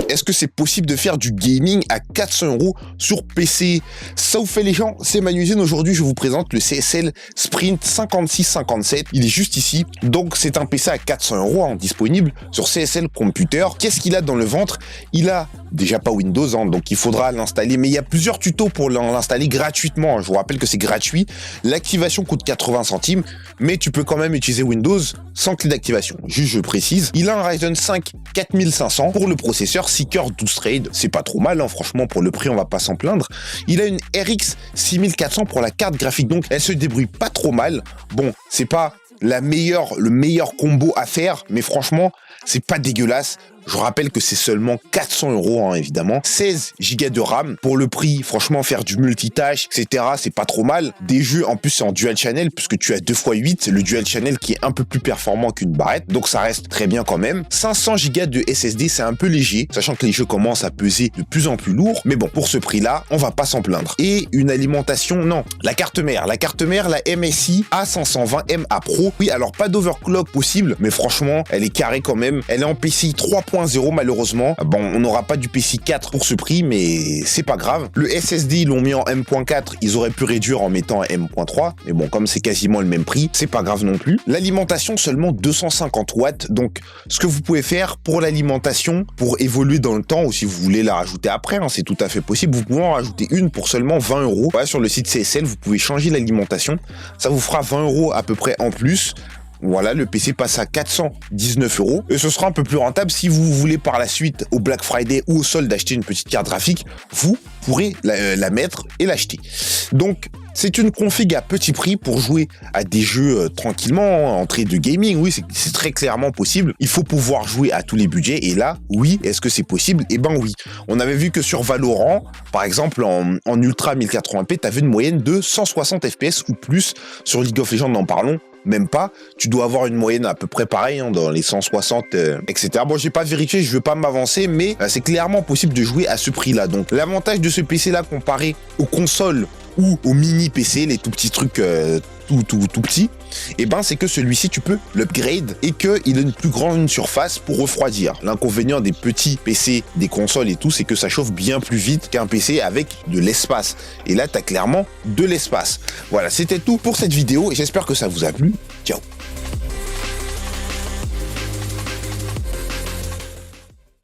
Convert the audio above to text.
est-ce que c'est possible de faire du gaming à 400 € sur PC? Ça vous fait les gens, c'est Manusine. Aujourd'hui, je vous présente le CSL Sprint 5657. Il est juste ici. Donc, c'est un PC à 400 € disponible sur CSL Computer. Qu'est-ce qu'il a dans le ventre? Il a déjà pas Windows, donc il faudra l'installer. Mais il y a plusieurs tutos pour l'installer gratuitement. Je vous rappelle que c'est gratuit. L'activation coûte 80 centimes, mais tu peux quand même utiliser Windows sans clé d'activation. Juste, je précise. Il a un Ryzen 5 4500 pour le processeur Seeker 12 Thread. C'est pas trop mal, franchement, pour le prix, on va pas s'en plaindre. Il a une RX 6400 pour la carte graphique, donc elle se débrouille pas trop mal. Bon, c'est pas le meilleur combo à faire, mais franchement, c'est pas dégueulasse. Je rappelle que c'est seulement 400 €, évidemment. 16 Go de RAM. Pour le prix, franchement, faire du multitâche, etc., c'est pas trop mal. Des jeux, en plus, c'est en dual channel, puisque tu as 2x8, le dual channel qui est un peu plus performant qu'une barrette. Donc, ça reste très bien quand même. 500 Go de SSD, c'est un peu léger, sachant que les jeux commencent à peser de plus en plus lourd. Mais bon, pour ce prix-là, on va pas s'en plaindre. Et une alimentation, non. La carte mère, la MSI A520MA Pro. Oui, alors pas d'overclock possible, mais franchement, elle est carrée quand même. Elle est en PCI 3.0 malheureusement. Bon, on n'aura pas du PCI 4 pour ce prix, mais c'est pas grave. Le SSD, ils l'ont mis en M.4, ils auraient pu réduire en mettant un M.3, mais bon, comme c'est quasiment le même prix, c'est pas grave non plus. L'alimentation, seulement 250 watts, donc ce que vous pouvez faire pour l'alimentation, pour évoluer dans le temps, ou si vous voulez la rajouter après, c'est tout à fait possible, vous pouvez en rajouter une pour seulement 20 €. Voilà, sur le site CSL, vous pouvez changer l'alimentation, ça vous fera 20 € à peu près en plus. Voilà, le PC passe à 419 €. Et ce sera un peu plus rentable si vous voulez par la suite, au Black Friday ou au solde, acheter une petite carte graphique. Vous pourrez la mettre et l'acheter. Donc, c'est une config à petit prix pour jouer à des jeux tranquillement, entrée de gaming. Oui, c'est très clairement possible. Il faut pouvoir jouer à tous les budgets. Et là, oui, est-ce que c'est possible? Eh ben oui. On avait vu que sur Valorant, par exemple, en Ultra 1080p, tu avais une moyenne de 160 FPS ou plus. Sur League of Legends, n'en parlons même pas. Tu dois avoir une moyenne à peu près pareille, dans les 160, etc. Bon, j'ai pas vérifié, je veux pas m'avancer, mais c'est clairement possible de jouer à ce prix-là. Donc, l'avantage de ce PC-là comparé aux consoles ou aux mini PC, les tout petits trucs tout petits, et ben c'est que celui-ci tu peux l'upgrade et qu'il a une plus grande surface pour refroidir. L'inconvénient des petits PC, des consoles et tout, c'est que ça chauffe bien plus vite qu'un PC avec de l'espace. Et là, tu as clairement de l'espace. Voilà, c'était tout pour cette vidéo et j'espère que ça vous a plu. Ciao.